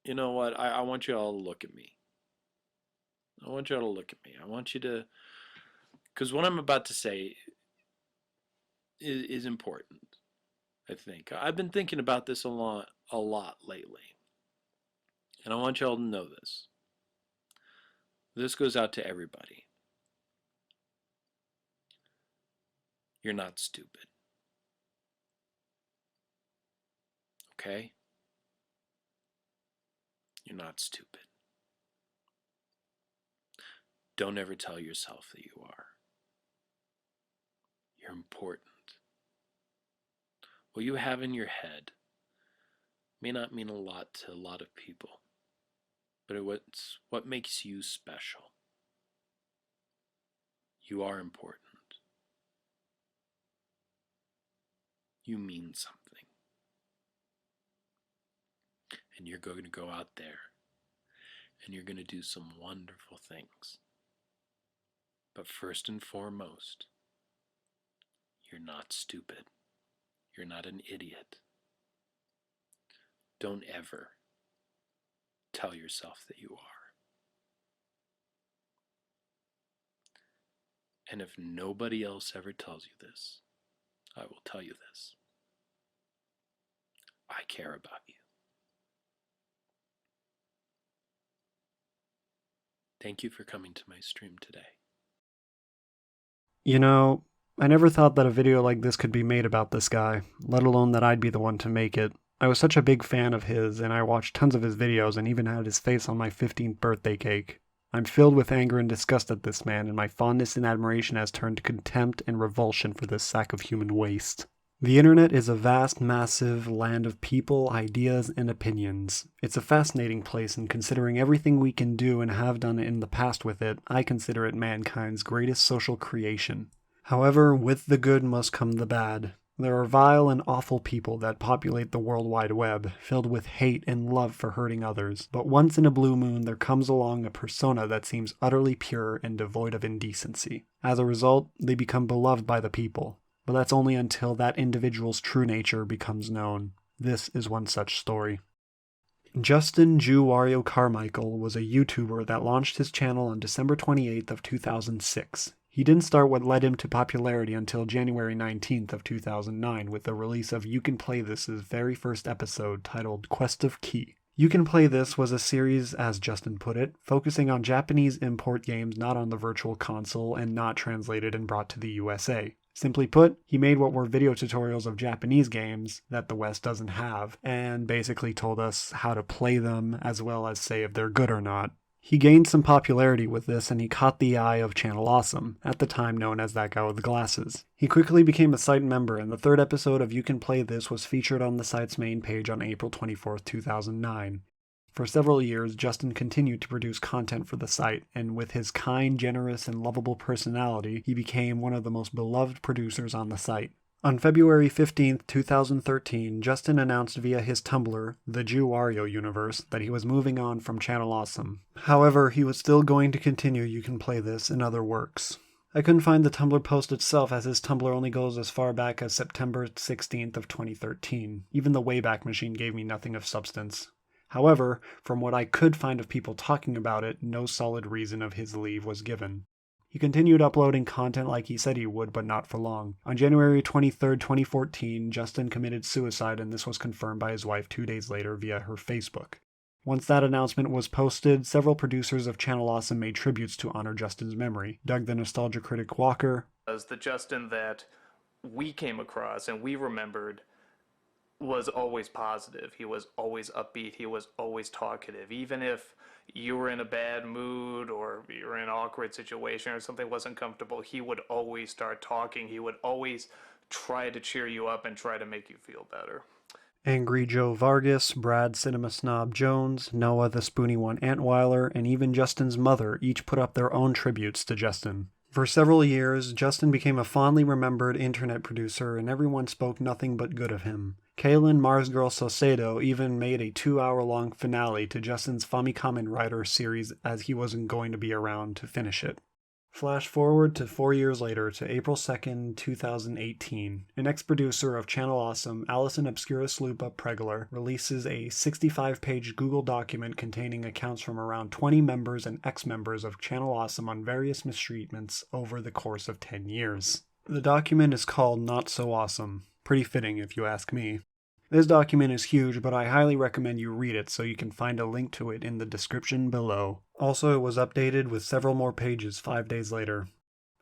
you know what? I want you all to look at me. I want you all to look at me. I want you to, because what I'm about to say is important. I think I've been thinking about this a lot lately, and I want you all to know this. This goes out to everybody. You're not stupid. Okay? You're not stupid. Don't ever tell yourself that you are. You're important. What you have in your head may not mean a lot to a lot of people, but it's what makes you special. You are important. You mean something. And you're going to go out there and you're going to do some wonderful things. But first and foremost, you're not stupid. You're not an idiot. Don't ever tell yourself that you are. And if nobody else ever tells you this, I will tell you this. I care about you. Thank you for coming to my stream today. You know, I never thought that a video like this could be made about this guy, let alone that I'd be the one to make it. I was such a big fan of his, and I watched tons of his videos and even had his face on my 15th birthday cake. I'm filled with anger and disgust at this man, and my fondness and admiration has turned to contempt and revulsion for this sack of human waste. The internet is a vast, massive land of people, ideas, and opinions. It's a fascinating place, and considering everything we can do and have done in the past with it, I consider it mankind's greatest social creation. However, with the good must come the bad. There are vile and awful people that populate the World Wide Web, filled with hate and love for hurting others, but once in a blue moon there comes along a persona that seems utterly pure and devoid of indecency. As a result, they become beloved by the people. But that's only until that individual's true nature becomes known. This is one such story. Justin JewWario Carmical was a YouTuber that launched his channel on December 28th of 2006. He didn't start what led him to popularity until January 19th of 2009 with the release of You Can Play This's very first episode titled Quest of Key. You Can Play This was a series, as Justin put it, focusing on Japanese import games not on the virtual console and not translated and brought to the USA. Simply put, he made what were video tutorials of Japanese games that the West doesn't have, and basically told us how to play them as well as say if they're good or not. He gained some popularity with this and he caught the eye of Channel Awesome, at the time known as that guy with the glasses. He quickly became a site member and the third episode of You Can Play This was featured on the site's main page on April 24th, 2009. For several years, Justin continued to produce content for the site, and with his kind, generous, and lovable personality, he became one of the most beloved producers on the site. On February 15, 2013, Justin announced via his Tumblr, the JewWario universe, that he was moving on from Channel Awesome. However, he was still going to continue You Can Play This in other works. I couldn't find the Tumblr post itself as his Tumblr only goes as far back as September 16th of 2013. Even the Wayback Machine gave me nothing of substance. However, from what I could find of people talking about it, no solid reason of his leave was given. He continued uploading content like he said he would, but not for long. On January 23, 2014, Justin committed suicide, and this was confirmed by his wife 2 days later via her Facebook. Once that announcement was posted, several producers of Channel Awesome made tributes to honor Justin's memory. Doug the Nostalgia Critic Walker, as the Justin that we came across and we remembered was always positive. He was always upbeat. He was always talkative. Even if you were in a bad mood or you were in an awkward situation or something wasn't comfortable, he would always start talking. He would always try to cheer you up and try to make you feel better. Angry Joe Vargas, Brad Cinema Snob Jones, Noah the Spoony One Antweiler, and even Justin's mother each put up their own tributes to Justin. For several years, Justin became a fondly remembered internet producer and everyone spoke nothing but good of him. Kaylin Marsgirl Saucedo even made a 2-hour-long finale to Justin's Famicom and Writer series as he wasn't going to be around to finish it. Flash forward to 4 years later to April 2nd, 2018. An ex-producer of Channel Awesome, Alison Obscurus-Lupa Pregler, releases a 65-page Google document containing accounts from around 20 members and ex-members of Channel Awesome on various mistreatments over the course of 10 years. The document is called Not So Awesome. Pretty fitting if you ask me. This document is huge, but I highly recommend you read it, so you can find a link to it in the description below. Also, it was updated with several more pages 5 days later.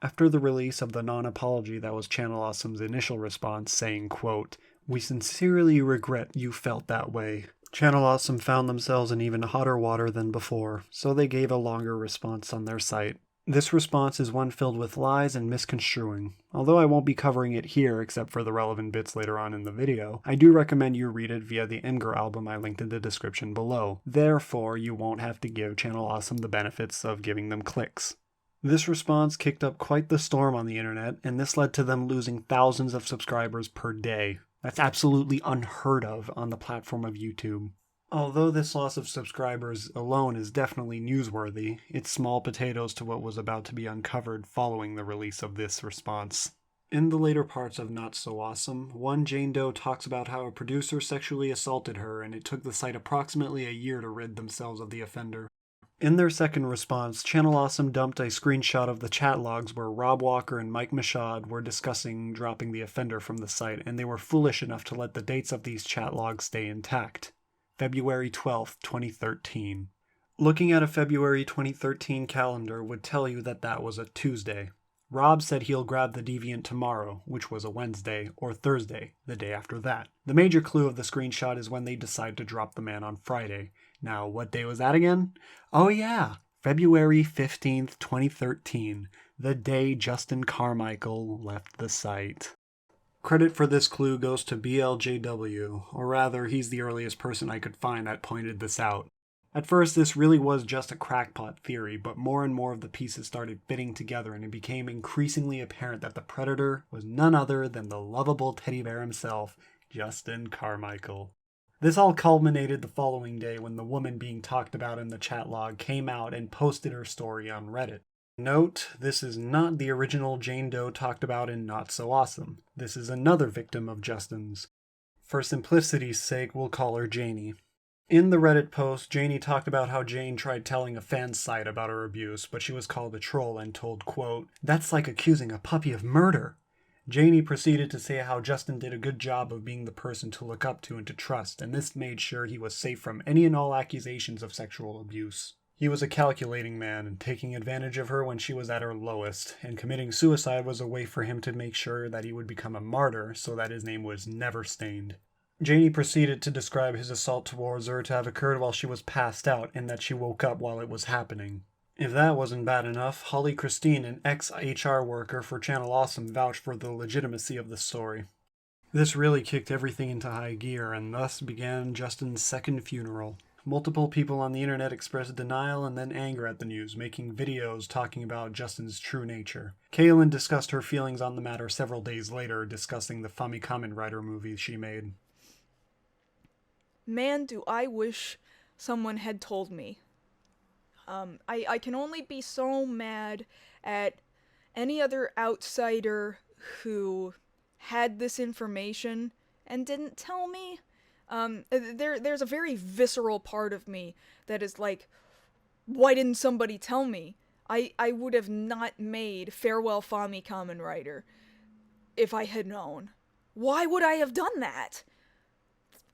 After the release of the non-apology that was Channel Awesome's initial response saying, quote, "We sincerely regret you felt that way," Channel Awesome found themselves in even hotter water than before, so they gave a longer response on their site. This response is one filled with lies and misconstruing. Although I won't be covering it here except for the relevant bits later on in the video, I do recommend you read it via the Imgur album I linked in the description below. Therefore, you won't have to give Channel Awesome the benefits of giving them clicks. This response kicked up quite the storm on the internet, and this led to them losing thousands of subscribers per day. That's absolutely unheard of on the platform of YouTube. Although this loss of subscribers alone is definitely newsworthy, it's small potatoes to what was about to be uncovered following the release of this response. In the later parts of Not So Awesome, one Jane Doe talks about how a producer sexually assaulted her and it took the site approximately a year to rid themselves of the offender. In their second response, Channel Awesome dumped a screenshot of the chat logs where Rob Walker and Mike Mashad were discussing dropping the offender from the site, and they were foolish enough to let the dates of these chat logs stay intact. February 12th, 2013. Looking at a February 2013 calendar would tell you that that was a Tuesday. Rob said he'll grab the deviant tomorrow, which was a Wednesday, or Thursday, the day after that. The major clue of the screenshot is when they decide to drop the man on Friday. Now, what day was that again? Oh yeah, February 15th, 2013, the day Justin Carmical left the site. Credit for this clue goes to BLJW, or rather, he's the earliest person I could find that pointed this out. At first, this really was just a crackpot theory, but more and more of the pieces started fitting together, and it became increasingly apparent that the predator was none other than the lovable teddy bear himself, Justin Carmical. This all culminated the following day when the woman being talked about in the chat log came out and posted her story on Reddit. Note, this is not the original Jane Doe talked about in Not So Awesome. This is another victim of Justin's. For simplicity's sake, we'll call her Janie. In the Reddit post, Janie talked about how Jane tried telling a fan site about her abuse, but she was called a troll and told, quote, "That's like accusing a puppy of murder." Janie proceeded to say how Justin did a good job of being the person to look up to and to trust, and this made sure he was safe from any and all accusations of sexual abuse. He was a calculating man, and taking advantage of her when she was at her lowest, and committing suicide was a way for him to make sure that he would become a martyr so that his name was never stained. Janie proceeded to describe his assault towards her to have occurred while she was passed out, and that she woke up while it was happening. If that wasn't bad enough, Holly Christine, an ex-HR worker for Channel Awesome, vouched for the legitimacy of the story. This really kicked everything into high gear, and thus began Justin's second funeral. Multiple people on the internet expressed denial and then anger at the news, making videos talking about Justin's true nature. Kaylin discussed her feelings on the matter several days later, discussing the Fami Kamen Rider movie she made. Man, do I wish someone had told me. I can only be so mad at any other outsider who had this information and didn't tell me. There's a very visceral part of me that is like, why didn't somebody tell me? I would have not made Farewell Fami Kamen Rider if I had known. Why would I have done that?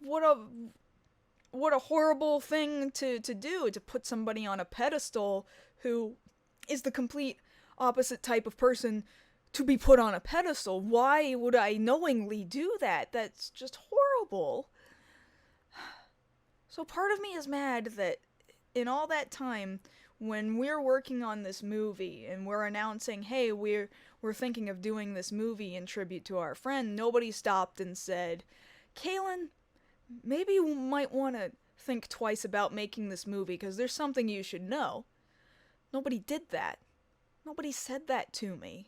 What a horrible thing to do, to put somebody on a pedestal who is the complete opposite type of person to be put on a pedestal. Why would I knowingly do that? That's just horrible. So part of me is mad that in all that time, when we're working on this movie and we're announcing, hey, we're thinking of doing this movie in tribute to our friend, nobody stopped and said, Kaylin, maybe you might want to think twice about making this movie because there's something you should know. Nobody did that. Nobody said that to me.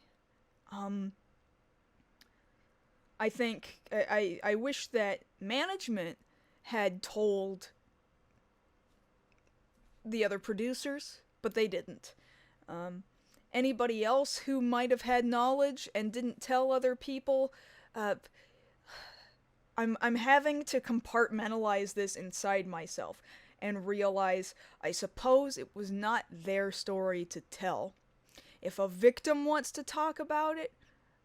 I think I wish that management had told the other producers, but they didn't. anybody else who might have had knowledge and didn't tell other people. I'm having to compartmentalize this inside myself and realize I suppose it was not their story to tell. If a victim wants to talk about it,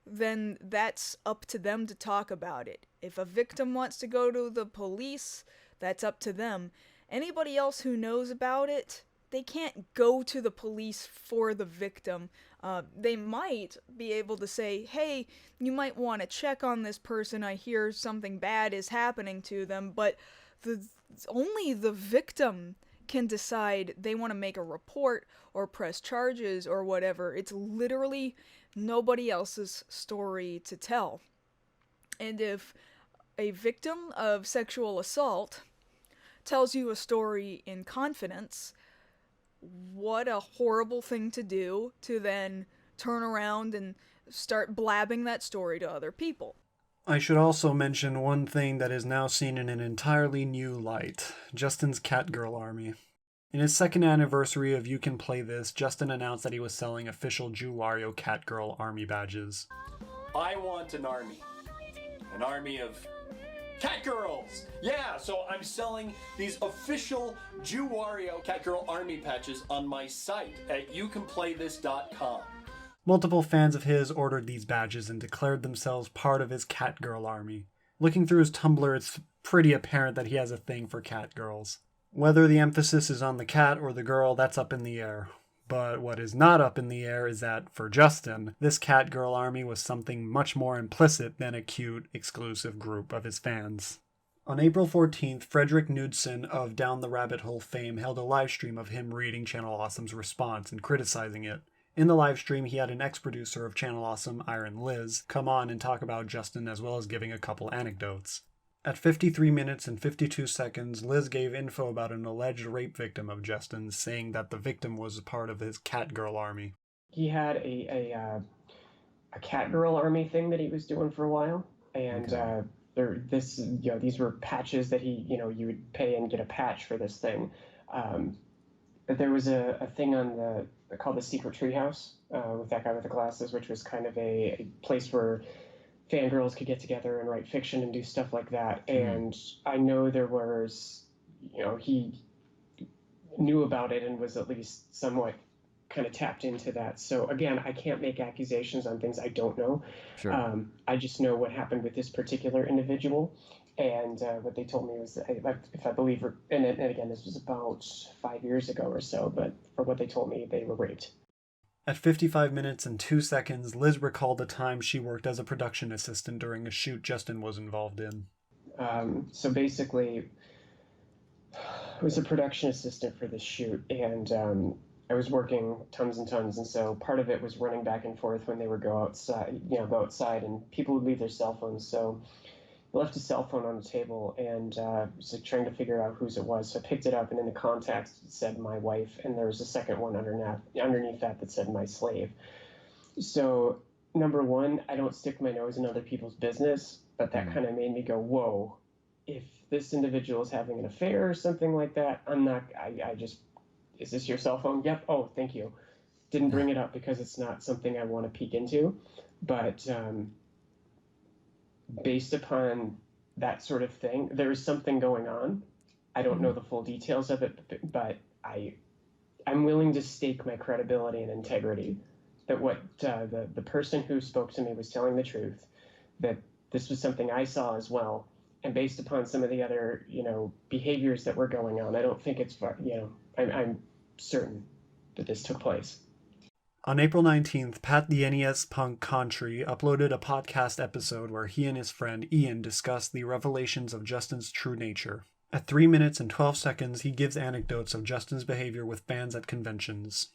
then that's up to them to talk about it. If a victim wants to go to the police, that's up to them. Anybody else who knows about it, they can't go to the police for the victim. They might be able to say, hey, you might want to check on this person. I hear something bad is happening to them. But only the victim can decide they want to make a report or press charges or whatever. It's literally nobody else's story to tell. And if a victim of sexual assault tells you a story in confidence, what a horrible thing to do to then turn around and start blabbing that story to other people. I should also mention one thing that is now seen in an entirely new light: Justin's Catgirl Army. In his second anniversary of You Can Play This, Justin announced that he was selling official JewWario Catgirl Army badges. I want an army. An army of Catgirls! Yeah, so I'm selling these official JewWario Catgirl Army patches on my site at youcanplaythis.com. Multiple fans of his ordered these badges and declared themselves part of his Catgirl Army. Looking through his Tumblr, it's pretty apparent that he has a thing for catgirls. Whether the emphasis is on the cat or the girl, that's up in the air. But what is not up in the air is that, for Justin, this Catgirl Army was something much more implicit than a cute, exclusive group of his fans. On April 14th, Frederick Knudsen of Down the Rabbit Hole fame held a live stream of him reading Channel Awesome's response and criticizing it. In the live stream, he had an ex-producer of Channel Awesome, Iron Liz, come on and talk about Justin as well as giving a couple anecdotes. At 53 minutes and 52 seconds, Liz gave info about an alleged rape victim of Justin's, saying that the victim was part of his Catgirl Army. He had a Catgirl Army thing that he was doing for a while, and these were patches that you would pay and get a patch for this thing. But there was a thing on called the Secret Treehouse with that guy with the glasses, which was kind of a place where fangirls could get together and write fiction and do stuff like that. And I know there was, he knew about it and was at least somewhat kind of tapped into that. So again, I can't make accusations on things I don't know. Sure. I just know what happened with this particular individual. And what they told me was that, if I believe, and again, this was about 5 years ago or so, but for what they told me, they were raped. At 55 minutes and 2 seconds, Liz recalled the time she worked as a production assistant during a shoot Justin was involved in. So basically, I was a production assistant for this shoot, and I was working tons and tons, and so part of it was running back and forth when they would go outside, and people would leave their cell phones, so I left a cell phone on the table and was trying to figure out whose it was. So I picked it up, and in the contacts it said my wife, and there was a second one underneath that said my slave. So number one, I don't stick my nose in other people's business, but that kind of made me go, whoa, if this individual is having an affair or something like that, is this your cell phone? Yep. Oh, thank you. Didn't bring it up because it's not something I want to peek into, but based upon that sort of thing, there is something going on. I don't know the full details of it, but I'm willing to stake my credibility and integrity that what the person who spoke to me was telling the truth, that this was something I saw as well. And based upon some of the other, behaviors that were going on, I don't think it's, I'm certain that this took place. On April 19th, Pat the NES Punk Contri uploaded a podcast episode where he and his friend Ian discussed the revelations of Justin's true nature. At 3 minutes and 12 seconds, he gives anecdotes of Justin's behavior with fans at conventions.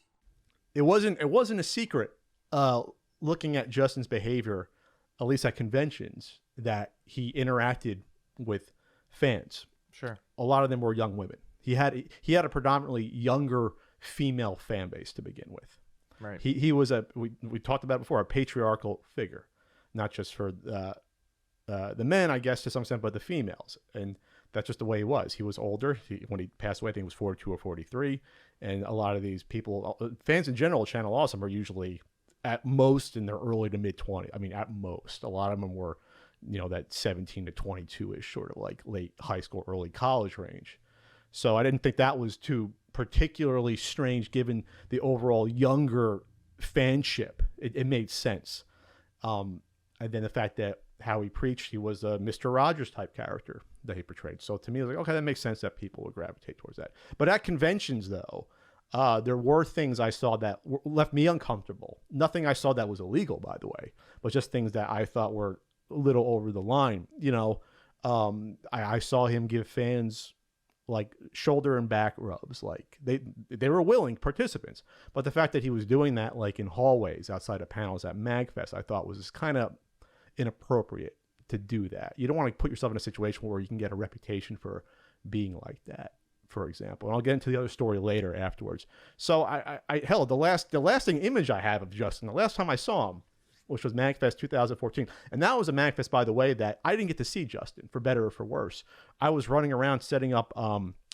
It wasn't a secret, looking at Justin's behavior, at least at conventions, that he interacted with fans. Sure. A lot of them were young women. He had a predominantly younger female fan base to begin with. Right. He was we talked about it before, a patriarchal figure, not just for the men, I guess, to some extent, but the females. And That's just the way he was. He was older. When he passed away, I think he was 42 or 43. And a lot of these people, fans in general, Channel Awesome, are usually at most in their early to mid 20s. I mean, at most. A lot of them were, that 17 to 22-ish, sort of like late high school, early college range. So I didn't think that was too particularly strange given the overall younger fanship. It made sense. And then the fact that how he preached, he was a Mr. Rogers type character that he portrayed. So to me, it was like, okay, that makes sense that people would gravitate towards that. But at conventions, though, there were things I saw that left me uncomfortable. Nothing I saw that was illegal, by the way, but just things that I thought were a little over the line. I saw him give fans like shoulder and back rubs. Like they were willing participants, but the fact that he was doing that like in hallways outside of panels at MagFest, I thought was kind of inappropriate to do that. You don't want to put yourself in a situation where you can get a reputation for being like that, for example. And I'll get into the other story later afterwards. So hell, the lasting image I have of Justin, the last time I saw him, which was MagFest 2014. And that was a MagFest, by the way, that I didn't get to see Justin, for better or for worse. I was running around setting up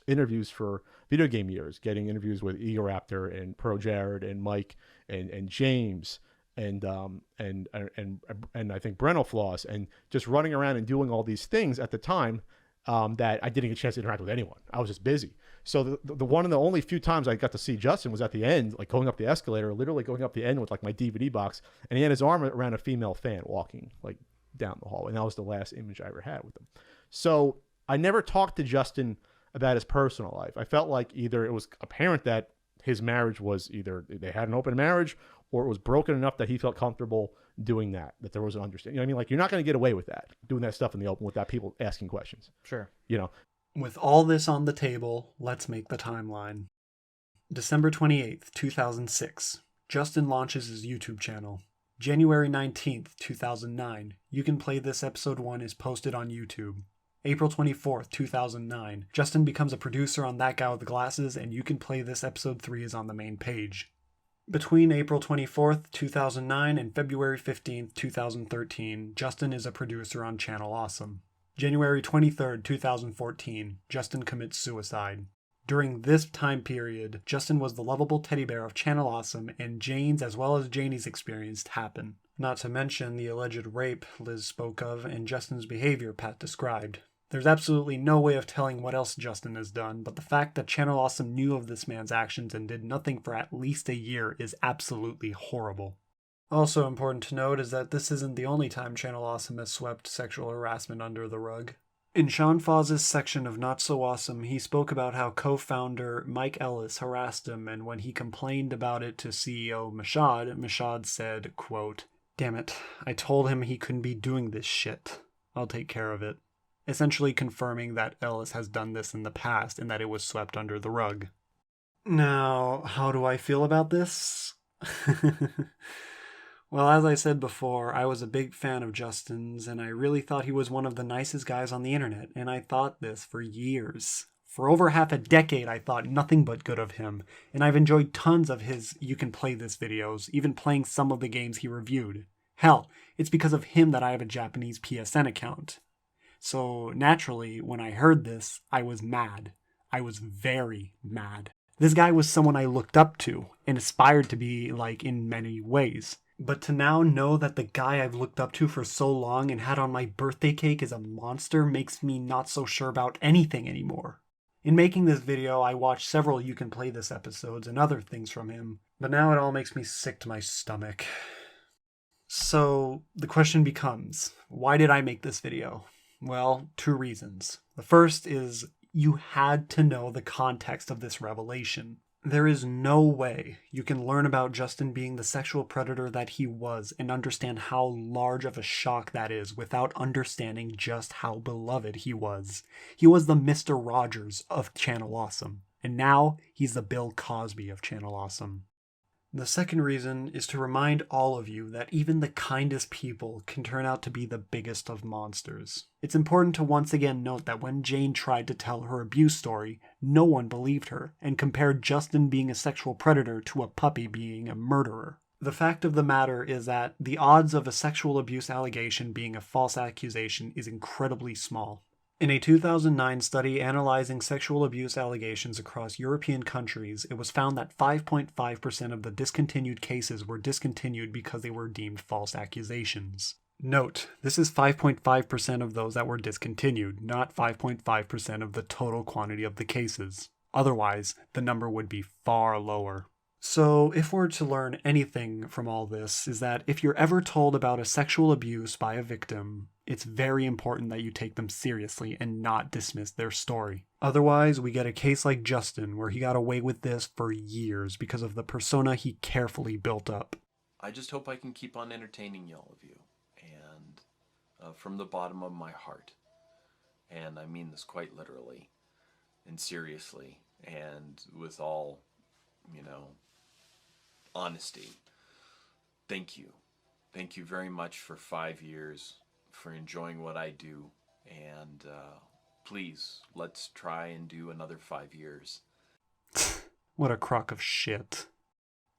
interviews for Video Game Years, getting interviews with Egoraptor and Pro Jared and Mike and James and I think Breno Floss, and just running around and doing all these things at the time that I didn't get a chance to interact with anyone. I was just busy. So the one of the only few times I got to see Justin was at the end, like going up the escalator, literally going up the end with like my DVD box, and he had his arm around a female fan walking like down the hallway, and that was the last image I ever had with him. So I never talked to Justin about his personal life. I felt like either it was apparent that his marriage was either they had an open marriage or it was broken enough that he felt comfortable doing that there was an understanding. You know what I mean? Like, you're not going to get away with that, doing that stuff in the open without people asking questions. Sure. With all this on the table, let's make the timeline. December 28th, 2006. Justin launches his YouTube channel. January 19th, 2009. You Can Play This Episode 1 is posted on YouTube. April 24th, 2009. Justin becomes a producer on That Guy with the Glasses, and You Can Play This Episode 3 is on the main page. Between April 24th, 2009 and February 15th, 2013, Justin is a producer on Channel Awesome. January 23rd, 2014, Justin commits suicide. During this time period, Justin was the lovable teddy bear of Channel Awesome, and Jane's as well as Janie's experience happened. Not to mention the alleged rape Liz spoke of and Justin's behavior Pat described. There's absolutely no way of telling what else Justin has done, but the fact that Channel Awesome knew of this man's actions and did nothing for at least a year is absolutely horrible. Also important to note is that this isn't the only time Channel Awesome has swept sexual harassment under the rug. In Sean Fawz's section of Not So Awesome, he spoke about how co-founder Mike Ellis harassed him, and when he complained about it to CEO Mashad said, quote, "Damn it, I told him he couldn't be doing this shit. I'll take care of it." Essentially confirming that Ellis has done this in the past and that it was swept under the rug. Now, how do I feel about this? Well, as I said before, I was a big fan of Justin's, and I really thought he was one of the nicest guys on the internet, and I thought this for years. For over half a decade, I thought nothing but good of him, and I've enjoyed tons of his You Can Play This videos, even playing some of the games he reviewed. Hell, it's because of him that I have a Japanese PSN account. So naturally, when I heard this, I was mad. I was very mad. This guy was someone I looked up to and aspired to be like in many ways. But to now know that the guy I've looked up to for so long and had on my birthday cake is a monster makes me not so sure about anything anymore. In making this video, I watched several You Can Play This episodes and other things from him, but now it all makes me sick to my stomach. So the question becomes, why did I make this video? Well, two reasons. The first is you had to know the context of this revelation. There is no way you can learn about Justin being the sexual predator that he was and understand how large of a shock that is without understanding just how beloved he was. He was the Mr. Rogers of Channel Awesome, and now he's the Bill Cosby of Channel Awesome. The second reason is to remind all of you that even the kindest people can turn out to be the biggest of monsters. It's important to once again note that when Jane tried to tell her abuse story, no one believed her, and compared Justin being a sexual predator to a puppy being a murderer. The fact of the matter is that the odds of a sexual abuse allegation being a false accusation is incredibly small. In a 2009 study analyzing sexual abuse allegations across European countries, it was found that 5.5% of the discontinued cases were discontinued because they were deemed false accusations. Note, this is 5.5% of those that were discontinued, not 5.5% of the total quantity of the cases. Otherwise, the number would be far lower. So, if we're to learn anything from all this, is that if you're ever told about a sexual abuse by a victim, it's very important that you take them seriously and not dismiss their story. Otherwise, we get a case like Justin, where he got away with this for years because of the persona he carefully built up. I just hope I can keep on entertaining all of you, and from the bottom of my heart. And I mean this quite literally and seriously and with all, honesty. Thank you. Thank you very much for 5 years, for enjoying what I do, and please, let's try and do another 5 years. What a crock of shit.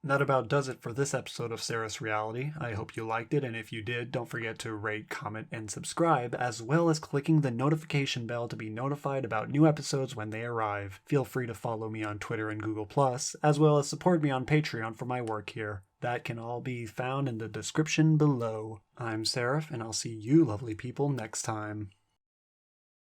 That about does it for this episode of Seraph's Reality. I hope you liked it, and if you did, don't forget to rate, comment, and subscribe, as well as clicking the notification bell to be notified about new episodes when they arrive. Feel free to follow me on Twitter and Google+, as well as support me on Patreon for my work here. That can all be found in the description below. I'm Seraph, and I'll see you lovely people next time.